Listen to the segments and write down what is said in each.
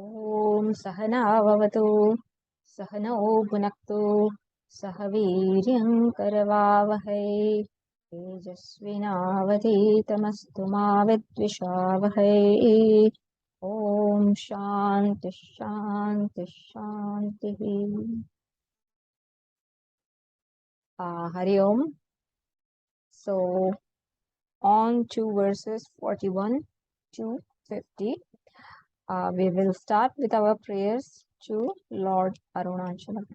ॐ सहना भवतु सहनौ भुनक्तु सह वीर्यं करवावहै तेजस्विनावधीतमस्तु मा विद्विषावहै ॐ शान्ति शान्ति शान्तिः Hari Om. So on to verses 41 to 50. We will start with our prayers to Lord Arunachalam.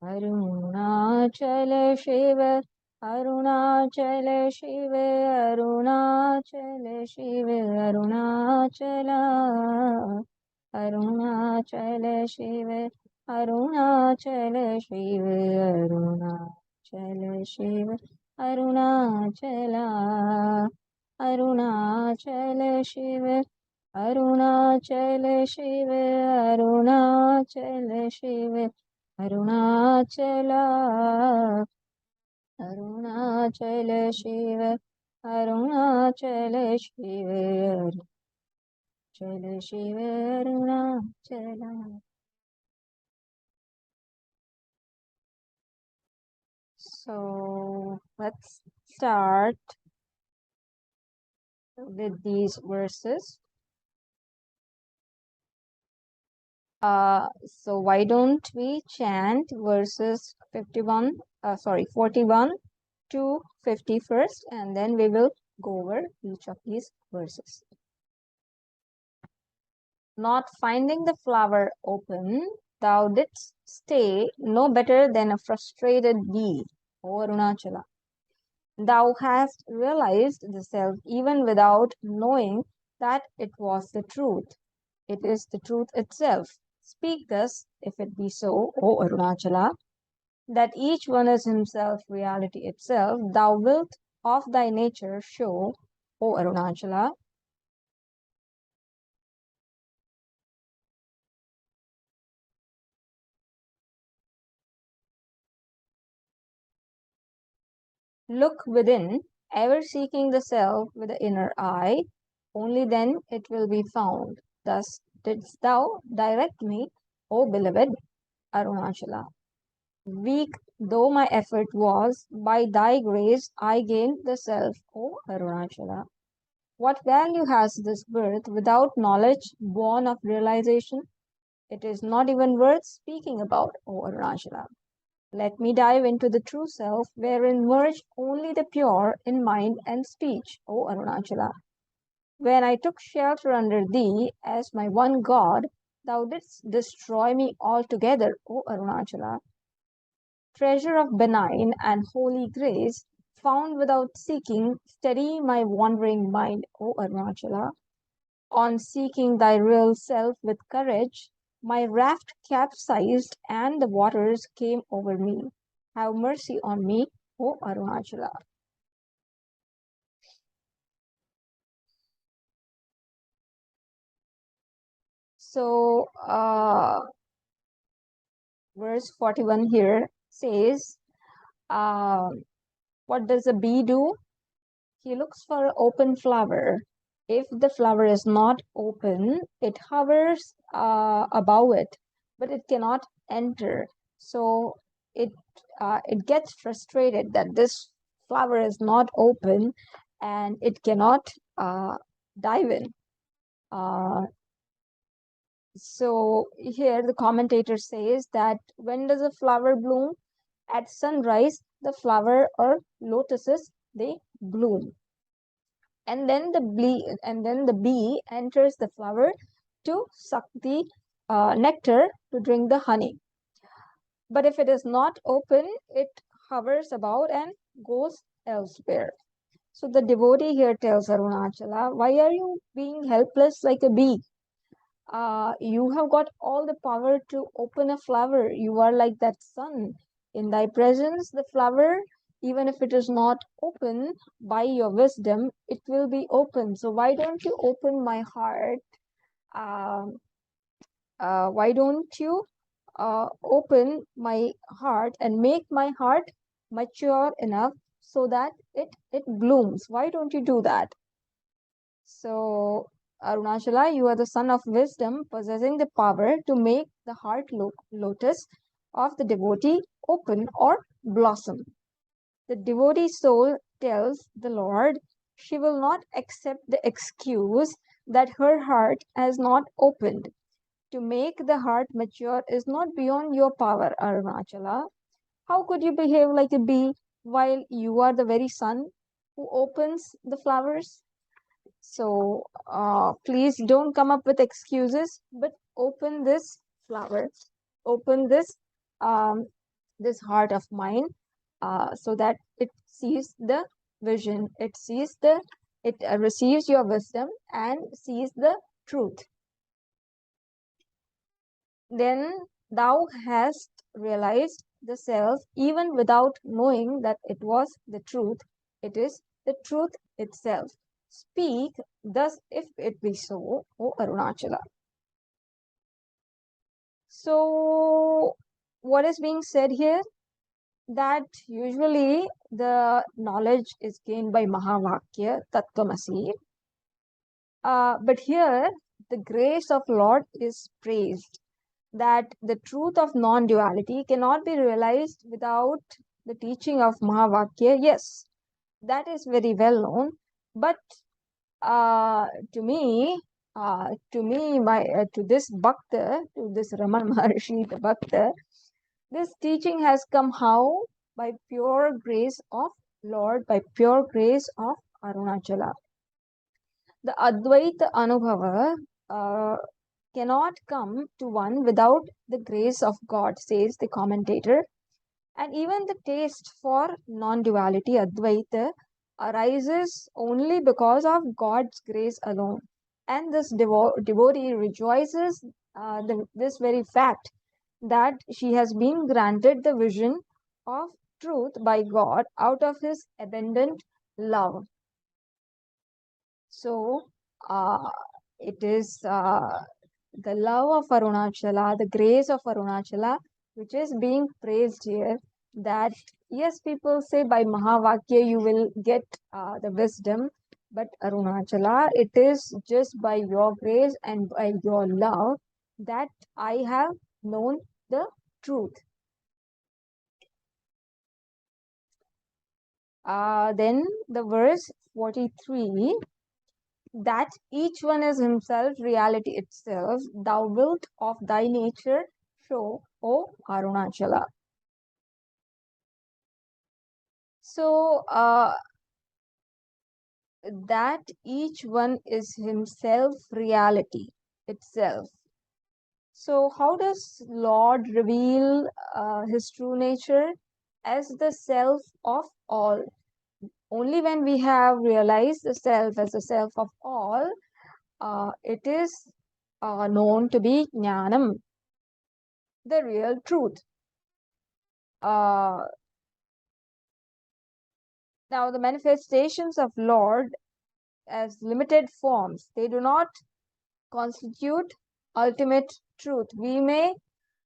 Arunachal Shiva, Arunachal Shiva, Arunachal Shiva, Arunachala, Arunachal Shiva, Arunachal Shiva, Arunachal Shiva, Arunachala, Arunachal Shiva. Arunachal Shiva, Arunachal Shiva, Arunachala, Arunachal Shiva, Arunachal Shiva, Arunachal Shiva, Arunachala. So let's start with these verses. So why don't we chant verses 41 to 50 first, and then we will go over each of these verses. Not finding the flower open, thou didst stay no better than a frustrated bee, O Arunachala. Thou hast realized the self even without knowing that it was the truth. It is the truth itself. Speak thus, if it be so, O Arunachala, that each one is himself reality itself. Thou wilt of thy nature show, O Arunachala. Look within, ever seeking the self with the inner eye, only then it will be found. Thus didst thou direct me, O beloved Arunachala. Weak though my effort was, by thy grace I gained the self, O Arunachala. What value has this birth without knowledge born of realization? It is not even worth speaking about, O Arunachala. Let me dive into the true self, wherein merge only the pure in mind and speech, O Arunachala. When I took shelter under thee as my one God, thou didst destroy me altogether, O Arunachala. Treasure of benign and holy grace, found without seeking, steady my wandering mind, O Arunachala. On seeking thy real self with courage, my raft capsized and the waters came over me. Have mercy on me, O Arunachala. So, verse 41 here says, what does a bee do? He looks for an open flower. If the flower is not open, it hovers above it, but it cannot enter. So it it gets frustrated that this flower is not open and it cannot dive in. So here the commentator says that when does a flower bloom? At sunrise, the flower or lotuses, they bloom. And then the bee enters the flower to suck the nectar to drink the honey. But if it is not open, it hovers about and goes elsewhere. So the devotee here tells Arunachala, why are you being helpless like a bee? You have got all the power to open a flower. You are like that sun. In thy presence, the flower, even if it is not open, by your wisdom, it will be open. So why don't you open my heart? Um, why don't you open my heart and make my heart mature enough so that it blooms? Why don't you do that? So Arunachala, you are the son of wisdom, possessing the power to make the heart lotus of the devotee open or blossom. The devotee soul tells the Lord she will not accept the excuse that her heart has not opened. To make the heart mature is not beyond your power, Arunachala. How could you behave like a bee while you are the very sun who opens the flowers? So please don't come up with excuses, but open this flower, open um, this heart of mine, so that it sees the vision, it receives your wisdom and sees the truth. Then thou hast realized the self even without knowing that it was the truth. It is the truth itself. Speak thus if it be so, O Arunachala. So, what is being said here? That usually the knowledge is gained by Mahavakya, Tattvamasi. But here, the grace of Lord is praised. That the truth of non-duality cannot be realized without the teaching of Mahavakya. Yes, that is very well known. But to me, to this Bhakta, to this Raman Maharshi, the Bhakta, this teaching has come how? By pure grace of Lord, by pure grace of Arunachala. The Advaita Anubhava cannot come to one without the grace of God, says the commentator. And even the taste for non-duality, Advaita, arises only because of God's grace alone. And this devotee rejoices this very fact that she has been granted the vision of truth by God out of his abundant love. So, it is the love of Arunachala, the grace of Arunachala, which is being praised here. That yes, people say by Mahavakya you will get the wisdom, but Arunachala, it is just by your grace and by your love that I have known the truth. Then the verse 43, that each one is himself reality itself, thou wilt of thy nature show, O Arunachala. So, that each one is himself reality itself. So, how does Lord reveal his true nature? As the self of all. Only when we have realized the self as the self of all, it is known to be Jnanam, the real truth. Now, the manifestations of Lord as limited forms, they do not constitute ultimate truth. We may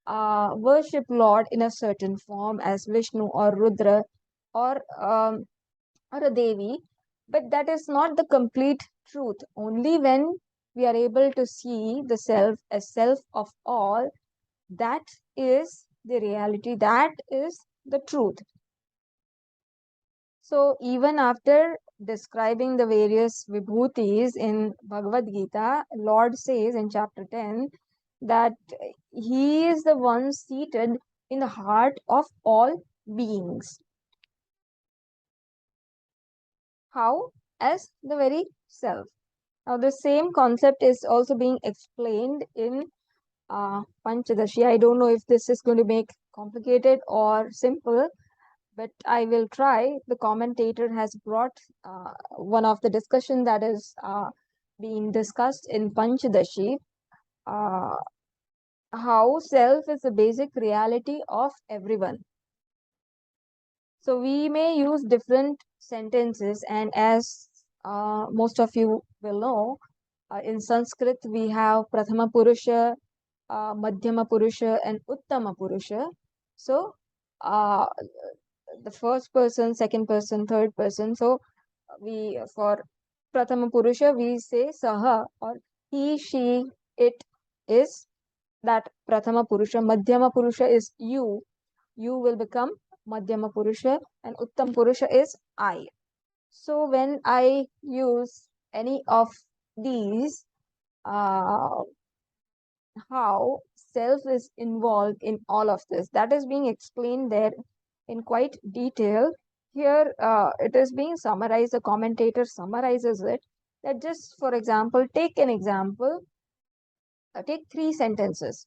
worship Lord in a certain form as Vishnu or Rudra or a Devi, but that is not the complete truth. Only when we are able to see the self as self of all, that is the reality, that is the truth. So even after describing the various vibhutis in Bhagavad Gita, Lord says in chapter 10 that he is the one seated in the heart of all beings. How? As the very self. Now the same concept is also being explained in Panchadashi. I don't know if this is going to make complicated or simple, but I will try. The commentator has brought one of the discussion that is being discussed in Panchadashi, uh, how self is the basic reality of everyone. So we may use different sentences, and as most of you will know, in Sanskrit we have Prathama Purusha, Madhyama Purusha, and Uttama Purusha. So the first person, second person, third person. So we for Prathama Purusha, we say Saha or he, she, it is that Prathama Purusha. Madhyama Purusha is you. You will become Madhyama Purusha, and Uttam Purusha is I. So when I use any of these, uh, how self is involved in all of this, that is being explained there in quite detail. Here it is being summarized, the commentator summarizes it, that just for example, take an example, take three sentences.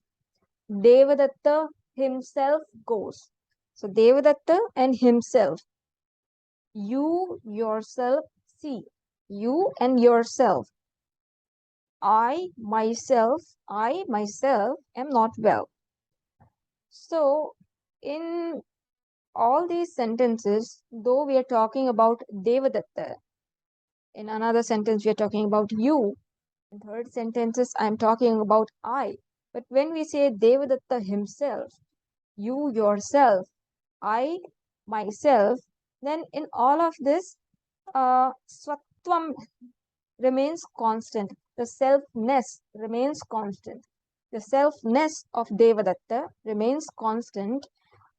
Devadatta himself goes. So Devadatta and himself. You yourself see. You and yourself. I myself am not well. So in all these sentences, though we are talking about Devadatta, in another sentence we are talking about you, in third sentences I am talking about I. But when we say Devadatta himself, you yourself, I myself, then in all of this, Swatvam remains constant. The selfness remains constant. The selfness of Devadatta remains constant.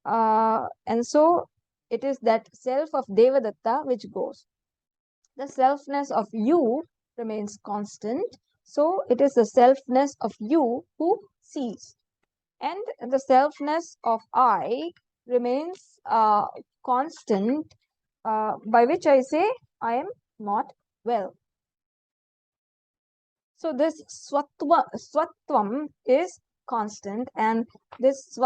And so it is that self of Devadatta which goes. The selfness of you remains constant. So it is the selfness of you who sees. And the selfness of I remains constant, by which I say I am not well. So this swatvam is constant, and this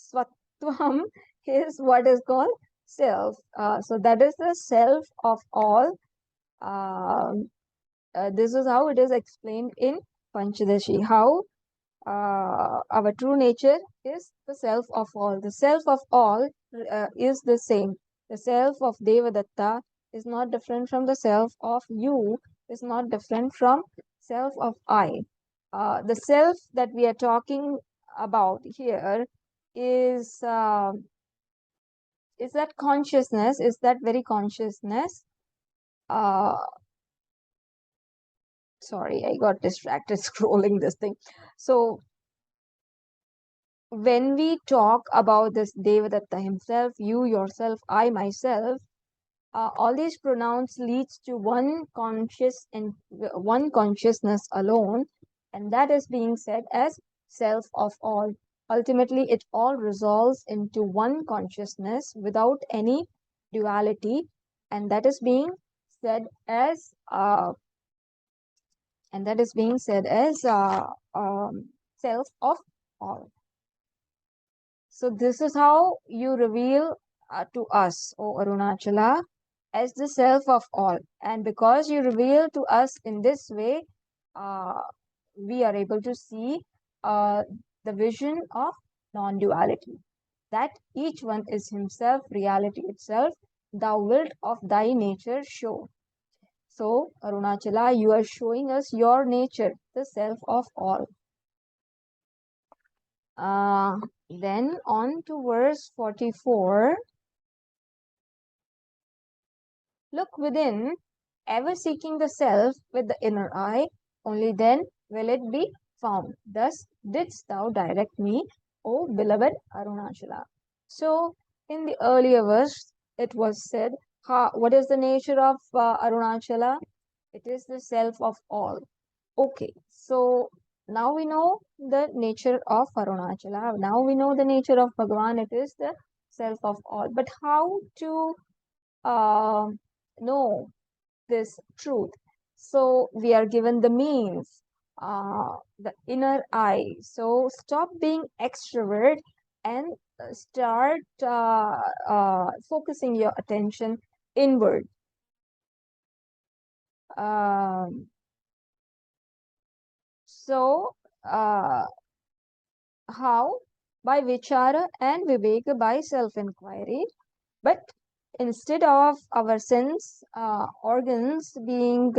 swatvam is what is called self. So that is the self of all. This is how it is explained in Panchadashi. How our true nature is the self of all. The self of all is the same. The self of Devadatta is not different from the self of you, is not different from self of I. The self that we are talking about here is that consciousness, is that very consciousness. Uh, Sorry, I got distracted scrolling this thing. So when we talk about this Devadatta himself, you yourself, I myself, all these pronouns leads to one conscious and one consciousness alone, and that is being said as self of all. Ultimately, it all resolves into one consciousness without any duality, and that is being said as self of all. So this is how you reveal to us, O Arunachala, as the self of all. And because you reveal to us in this way, uh, we are able to see the vision of non-duality. That each one is himself, reality itself, thou wilt of thy nature show. So, Arunachala, you are showing us your nature, the self of all. Then on to verse 44. Look within, ever seeking the self with the inner eye, only then will it be found. Thus didst thou direct me, O beloved Arunachala. So, in the earlier verse, it was said, what is the nature of Arunachala? It is the self of all. Okay, so now we know the nature of Arunachala. Now we know the nature of Bhagavan. It is the self of all. But how to uh, know this truth? So we are given the means, the inner eye. So stop being extrovert and start focusing your attention inward. Um, so how? By vichara and viveka, by self-inquiry. But instead of our sense organs being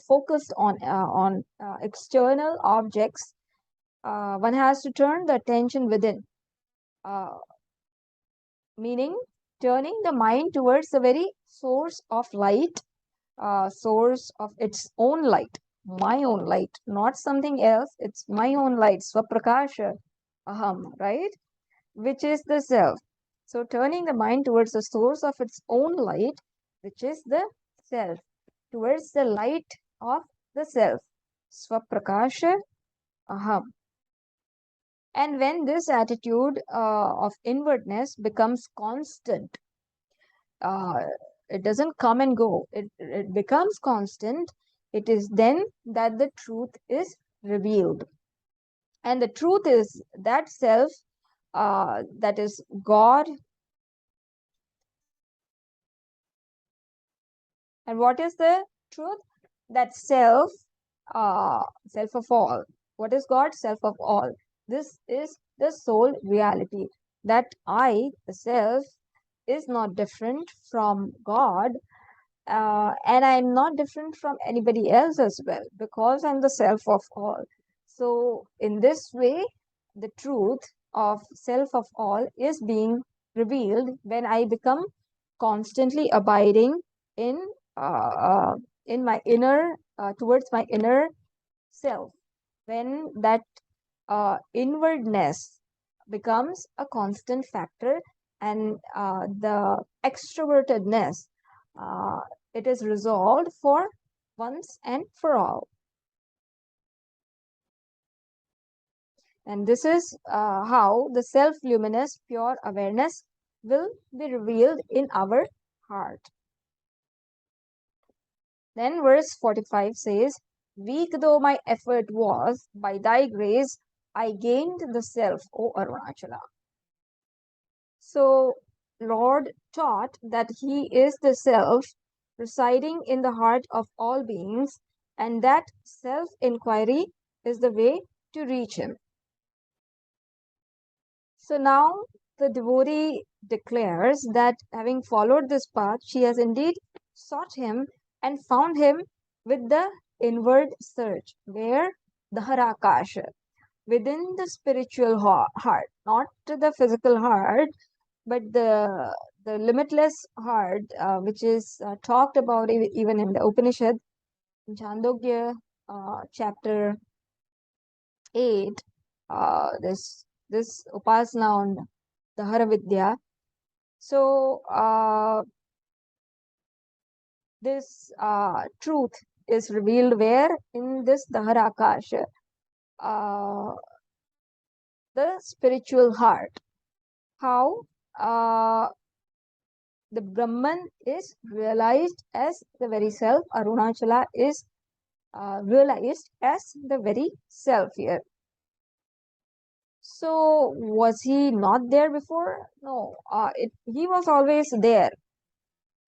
focused on external objects, one has to turn the attention within, uh, meaning turning the mind towards the very source of light, source of its own light, my own light, not something else. It's my own light, Swaprakasha, Aham, right? Which is the self. So turning the mind towards the source of its own light, which is the self, towards the light of the self, Swaprakasha, Aham. And when this attitude of inwardness becomes constant, uh, it doesn't come and go, it becomes constant, it is then that the truth is revealed. And the truth is that self, that is God. And what is the truth? That self, self of all. What is God? Self of all. This is the sole reality. That I, the self, is not different from God, and I'm not different from anybody else as well because I'm the self of all. So, in this way, the truth of self of all is being revealed when I become constantly abiding in uh, in my inner towards my inner self. When that inwardness becomes a constant factor, and the extrovertedness, uh, it is resolved for once and for all. And this is how the self luminous pure awareness will be revealed in our heart. Then verse 45 says, weak though my effort was, by thy grace I gained the self, O Arunachala. So, Lord taught that He is the Self residing in the heart of all beings, and that self inquiry is the way to reach Him. So, now the devotee declares that having followed this path, she has indeed sought Him and found Him with the inward search, where the Harakasha, within the spiritual heart, not the physical heart, but the limitless heart, which is talked about even in the Upanishad, Chandogya, chapter 8, this upasana on the Hara Vidya. So this truth is revealed where in this Dahara Akasha, the spiritual heart. How the Brahman is realized as the very self, Arunachala is realized as the very self here. So, was he not there before? No, he was always there.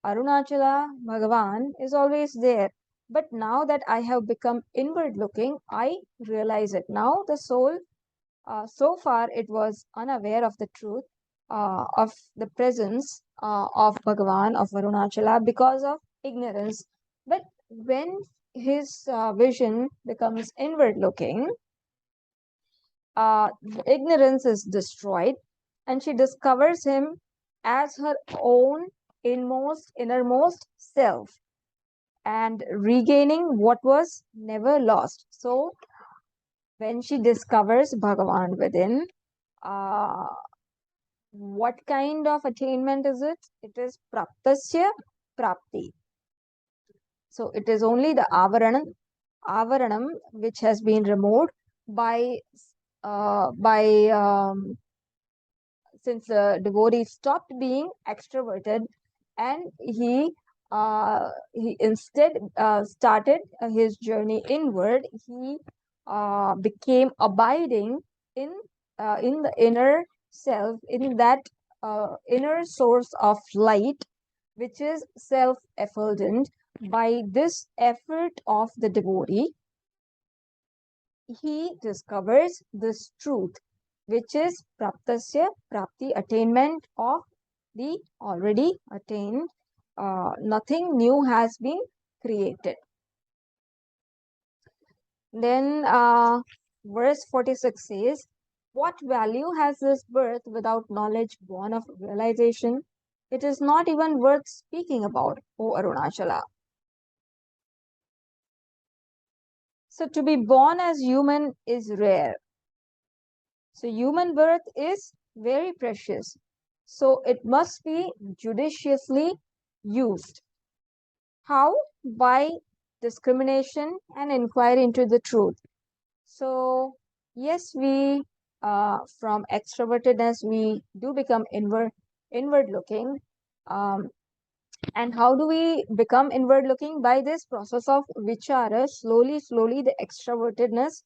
Arunachala Bhagavan is always there. But now that I have become inward looking, I realize it. Now the soul, so far it was unaware of the truth, of the presence of Bhagavan, of Arunachala, because of ignorance. But when his vision becomes inward looking, ignorance is destroyed, and she discovers him as her own innermost self, and regaining what was never lost. So, when she discovers Bhagavan within, uh, what kind of attainment is it? It is praptasya prapti. So, it is only the avaranam which has been removed by since the devotee stopped being extroverted, and he instead started his journey inward. He became abiding in in the inner self, in that inner source of light, which is self-effulgent. By this effort of the devotee, he discovers this truth, which is praptasya prapti, attainment of the already attained. Nothing new has been created. Then verse 46 says, what value has this birth without knowledge born of realization? It is not even worth speaking about, O Arunachala. So to be born as human is rare. So human birth is very precious. So it must be judiciously used. How? By discrimination and inquiry into the truth. So yes, we from extrovertedness we do become inward looking. Um, and how do we become inward looking? By this process of vichara, slowly the extrovertedness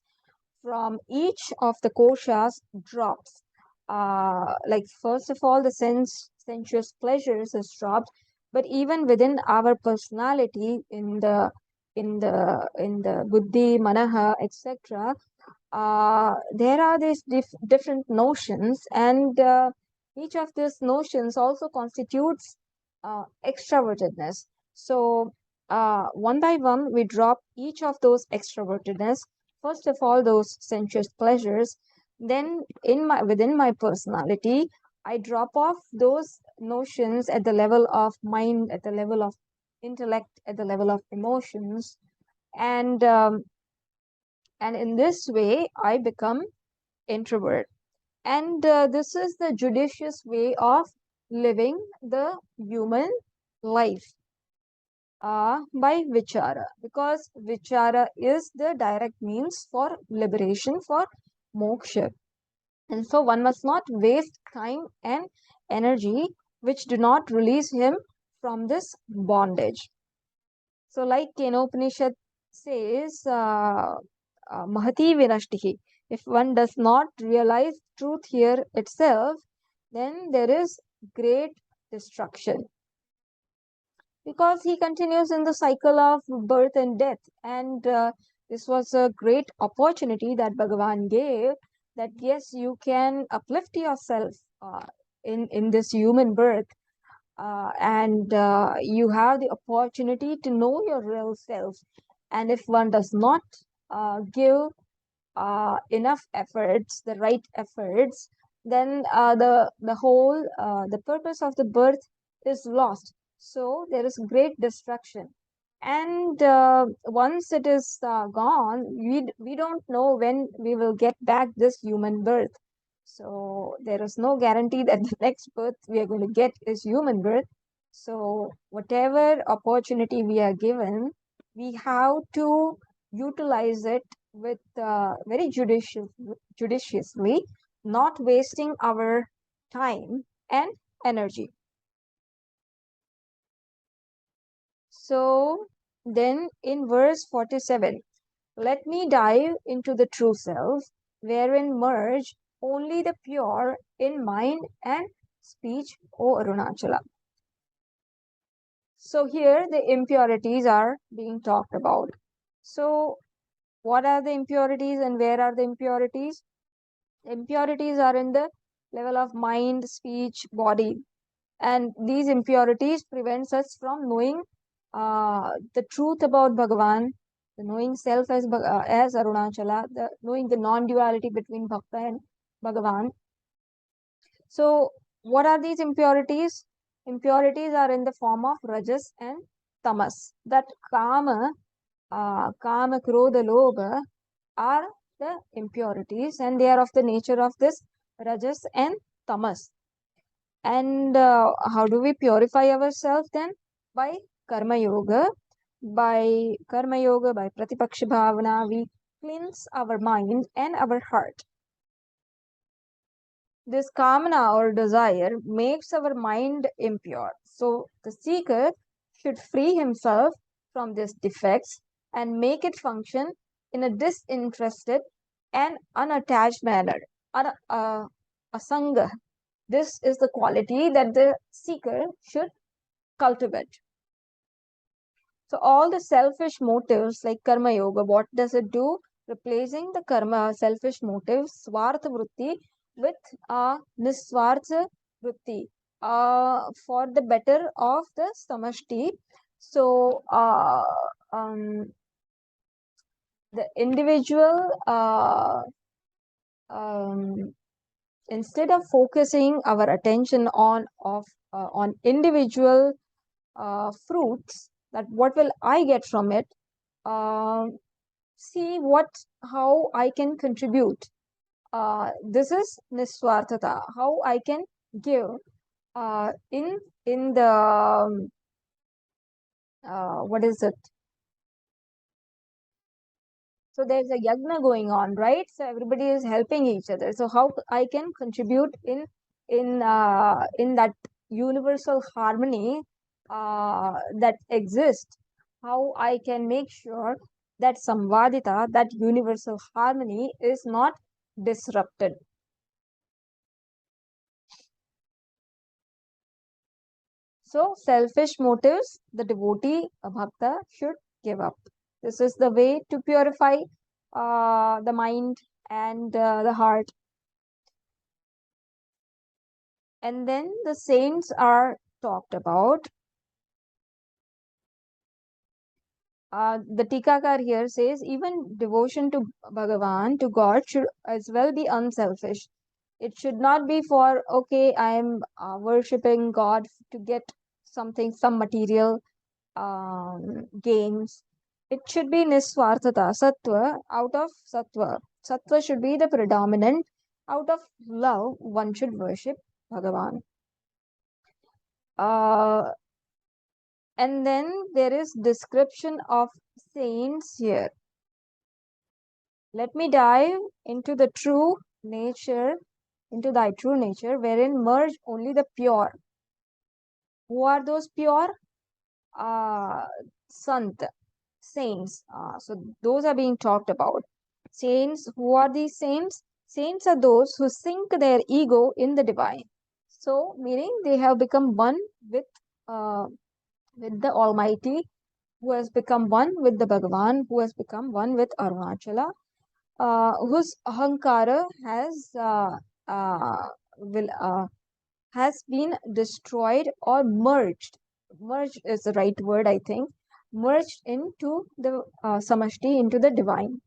from each of the koshas drops. Like first of all, the sensuous pleasures is dropped, but even within our personality, in the buddhi, manaha, etc., there are these different notions, and each of these notions also constitutes extrovertedness. So, one by one, we drop each of those extrovertedness. First of all, those sensuous pleasures. Then, within my personality, I drop off those notions at the level of mind, at the level of intellect, at the level of emotions, and in this way, I become introvert. And this is the judicious way of living the human life by vichara, because vichara is the direct means for liberation, for moksha. And so one must not waste time and energy which do not release him from this bondage. So, like Kenopanishad says, Mahati Vinashtihi. If one does not realize truth here itself, then there is great destruction. Because he continues in the cycle of birth and death. And this was a great opportunity that Bhagavan gave, that yes, you can uplift yourself in this human birth, and you have the opportunity to know your real self. And if one does not give enough efforts, the right efforts, then the whole the purpose of the birth is lost. So there is great destruction. And once it is gone, we don't know when we will get back this human birth. So there is no guarantee that the next birth we are going to get is human birth. So whatever opportunity we are given, we have to utilize it with very judiciously, not wasting our time and energy. So then in verse 47, let me dive into the true self, wherein merge only the pure in mind and speech, O Arunachala. So here the impurities are being talked about. So what are the impurities and where are the impurities? Impurities are in the level of mind, speech, body, and these impurities prevents us from knowing the truth about Bhagavan, the knowing self as Arunachala, the knowing the non-duality between Bhakta and Bhagavan. So, what are these impurities? Impurities are in the form of rajas and tamas. That kama, krodha, lobha are the impurities, and they are of the nature of this rajas and tamas. And how do we purify ourselves then? By karma yoga. By karma yoga, by pratipaksha bhavana, we cleanse our mind and our heart. This kamana or desire makes our mind impure. So the seeker should free himself from these defects and make it function in a disinterested and unattached manner. Asanga. This is the quality that the seeker should cultivate. So all the selfish motives like karma yoga, what does it do? Replacing the karma selfish motives, swartha vritti, with niswartha vritti, for the better of the samashti. So the individual, um, instead of focusing our attention on individual fruits, that what will I get from it, see how I can contribute. This is niswarthata, how I can give in the what is it? So there's a yagna going on, right? So everybody is helping each other. So how I can contribute in that universal harmony that exists? How I can make sure that samvadita, that universal harmony, is not disrupted. So selfish motives, the devotee, a bhakta, should give up. This is the way to purify the mind and the heart. And then the saints are talked about. The Tikakar here says even devotion to Bhagavan, to God, should as well be unselfish. It should not be for, okay, I am worshipping God to get something, some material gains. It should be niswarthata, sattva, out of sattva. Sattva should be the predominant. Out of love, one should worship Bhagavan. Uh, and then there is description of saints here. Let me dive into the true nature, into thy true nature, wherein merge only the pure. Who are those pure? Uh, Sant, saints. So those are being talked about. Saints, who are these saints? Saints are those who sink their ego in the divine. So, meaning they have become one with uh, the Almighty, who has become one with the Bhagavan, who has become one with Arunachala, whose ahankara uh, will, has been destroyed or merged. Merged is the right word, I think. Merged into the samashti, into the divine.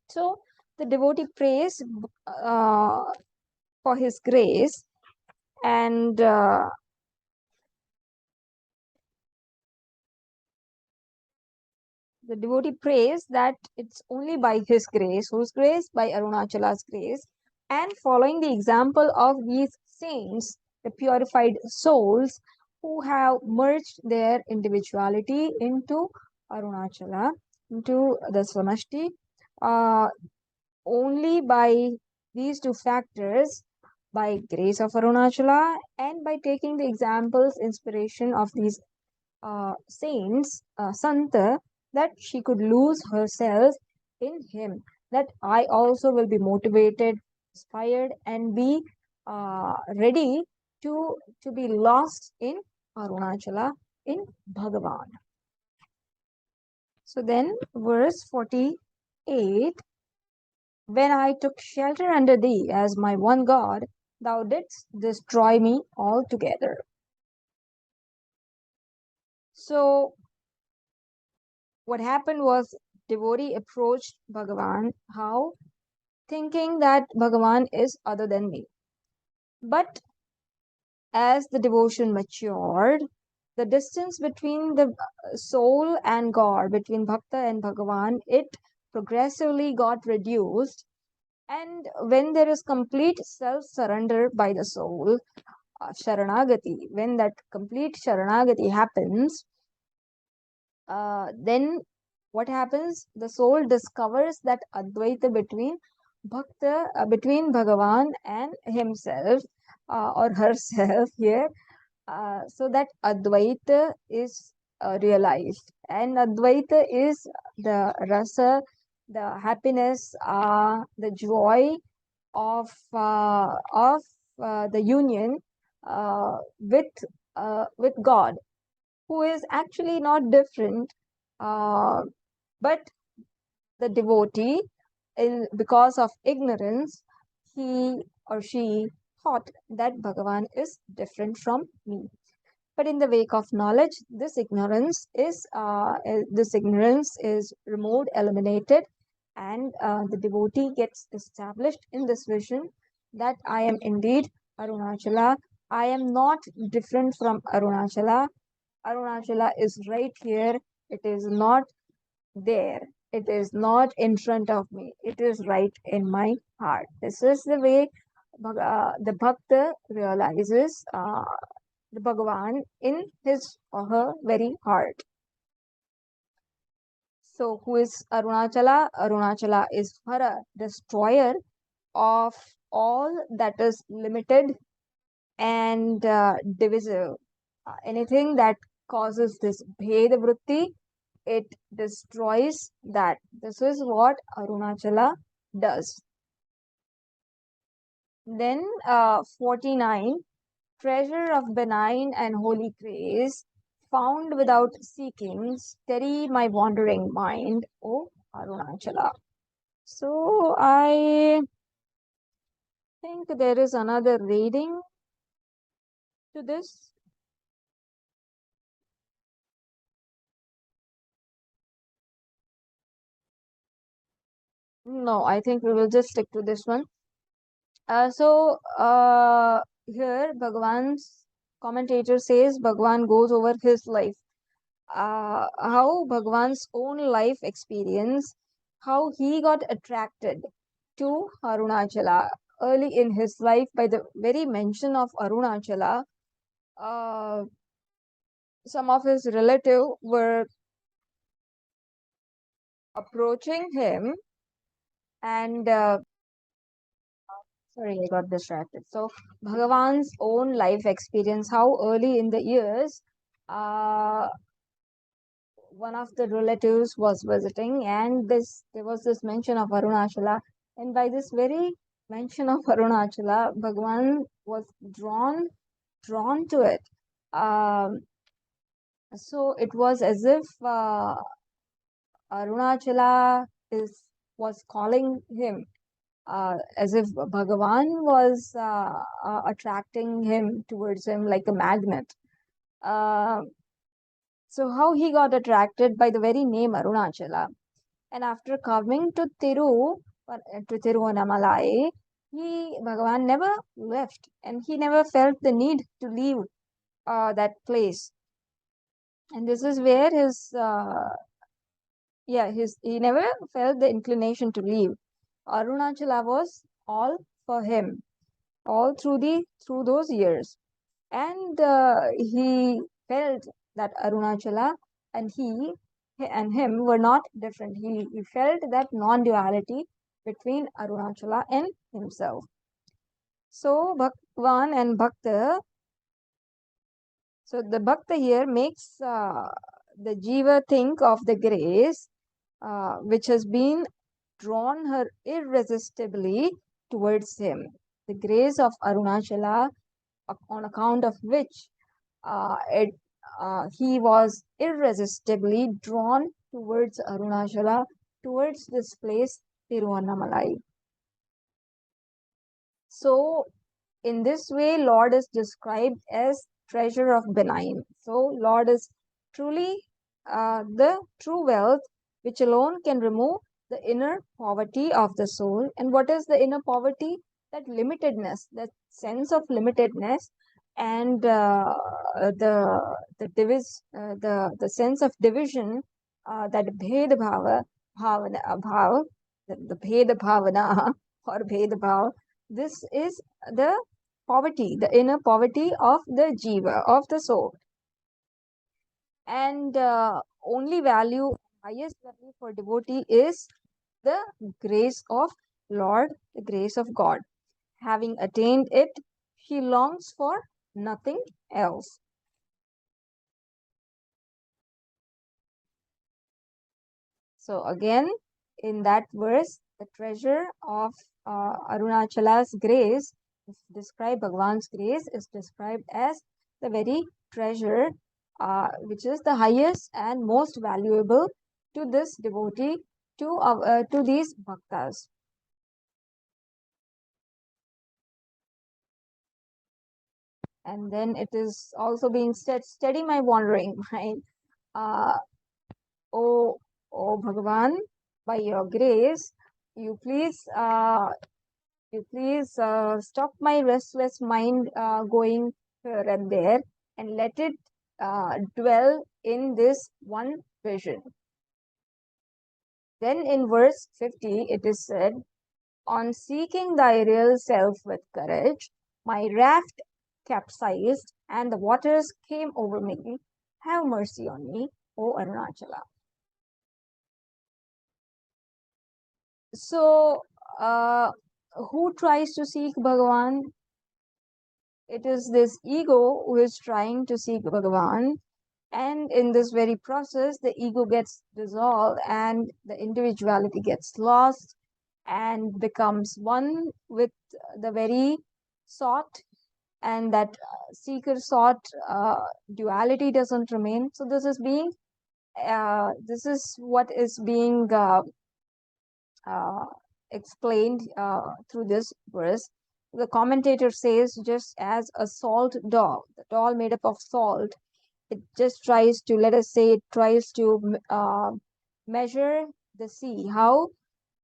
So the devotee prays uh, for his grace, and the devotee prays that it's only by his grace, whose grace? By Arunachala's grace, and following the example of these saints, the purified souls who have merged their individuality into Arunachala, into the Samashti, uh, only by these two factors, by grace of Arunachala and by taking the examples, inspiration of these saints, Santa, that she could lose herself in him. That I also will be motivated, inspired, and be ready to be lost in Arunachala, in Bhagavan. So then, verse 48, when I took shelter under thee as my one God, thou didst destroy me altogether. So what happened was devotee approached Bhagavan. How? Thinking that Bhagavan is other than me. But as the devotion matured, the distance between the soul and God, between Bhakta and Bhagavan, it progressively got reduced. And when there is complete self surrender by the soul, Sharanagati, when that complete Sharanagati happens, then what happens? The soul discovers that Advaita between Bhakta, between Bhagavan and himself or herself here. So that Advaita is realized, and Advaita is the rasa, the happiness, the joy of the union with God, who is actually not different, uh, but the devotee, because of ignorance, he or she thought that Bhagavan is different from me. But in the wake of knowledge, this ignorance is removed, eliminated, and the devotee gets established in this vision that I am indeed Arunachala. I am not different from Arunachala. Arunachala is right here. It is not there. It is not in front of me. It is right in my heart. This is the way the Bhakta realizes the Bhagavan in his or her very heart. So, who is Arunachala? Arunachala is Hara, destroyer of all that is limited and divisive. Anything that causes this Bheda Vritti, it destroys that. This is what Arunachala does. Then 49, treasure of benign and holy grace, found without seeking, steady my wandering mind, O Arunachala. So I think there is another reading to this. No, I think we will just stick to this one. Here Bhagwan's commentator says Bhagwan goes over his life. How Bhagwan's own life experience, how he got attracted to Arunachala early in his life by the very mention of Arunachala. Uh, some of his relative were approaching him and sorry, I got distracted. So, Bhagavan's own life experience, how early in the years, uh, one of the relatives was visiting, and there was this mention of Arunachala, and by this very mention of Arunachala, Bhagavan was drawn to it. Um, so it was as if Arunachala is was calling him as if Bhagavan was attracting him towards him like a magnet. Uh, so how he got attracted by the very name Arunachala. And after coming to to Tiruvannamalai, Bhagavan never left and he never felt the need to leave that place. And this is where he never felt the inclination to leave. Arunachala was all for him all through those years, and he felt that Arunachala and he and him were not different. He felt that non-duality between Arunachala and himself. So Bhagwan and Bhakta, so the Bhakta here makes the Jiva think of the grace which has been drawn her irresistibly towards him. The grace of Arunachala, on account of which it he was irresistibly drawn towards Arunachala, towards this place, Tiruvannamalai. So, in this way, Lord is described as treasure of benign. So, Lord is truly the true wealth which alone can remove the inner poverty of the soul. And what is the inner poverty? That limitedness, that sense of limitedness, and the sense of division, that bhed bhava, the bhed bhavana or bhed bhav. This is the poverty, the inner poverty of the jiva, of the soul. And only value, highest value for devotee is the grace of Lord, the grace of God. Having attained it, he longs for nothing else. So again, in that verse, the treasure of Arunachala's grace is described, Bhagwan's grace is described as the very treasure which is the highest and most valuable to this devotee, to these bhaktas. And then it is also being said, steady my wandering mind. Uh, O, O Bhagavan, by your grace, you please stop my restless mind going here and there and let it dwell in this one vision. Then in verse 50, it is said, on seeking thy real self with courage, my raft capsized and the waters came over me. Have mercy on me, O Arunachala. So, who tries to seek Bhagavan? It is this ego who is trying to seek Bhagavan. And in this very process, the ego gets dissolved and the individuality gets lost and becomes one with the very sought, and that seeker sought duality doesn't remain. So this is what is being uh, explained through this verse. The commentator says, just as a salt doll, the doll made up of salt, it just tries to, let us say, it tries to measure the sea. How?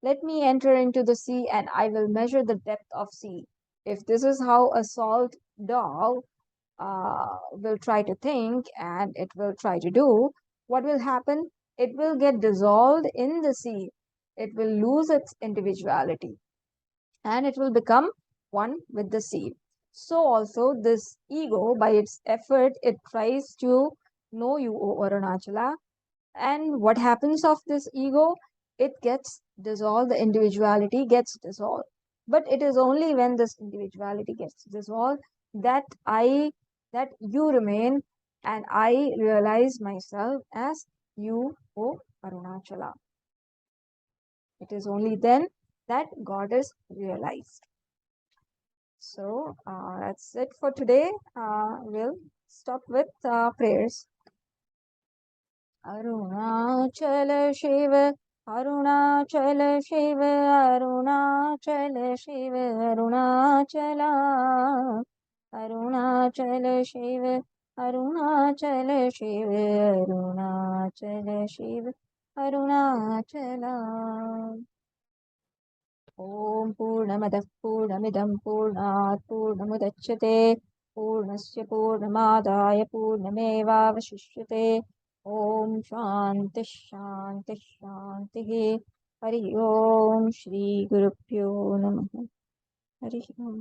Let me enter into the sea and I will measure the depth of sea. If this is how a salt doll will try to think and it will try to do, what will happen? It will get dissolved in the sea. It will lose its individuality and it will become one with the sea. So also this ego, by its effort, it tries to know you, O Arunachala. And what happens of this ego? It gets dissolved, the individuality gets dissolved. But it is only when this individuality gets dissolved that that you remain and I realize myself as you, O Arunachala. It is only then that God is realized. So that's it for today. We'll stop with prayers. Arunachala Shiva, Arunachala Shiva, Arunachala Shiva, Arunachala, Arunachala Shiva, Arunachala Shiva, Arunachala Shiva, Arunachala. ॐ पूर्णमदः पूर्णमिदं पूर्णात् पूर्णमुदच्यते पूर्णस्य पूर्णमादाय पूर्णमेवावशिष्यते ॐ शान्तिः शान्तिः शान्तिः हरि ओम श्रीगुरुभ्यो नमः हरि ओम।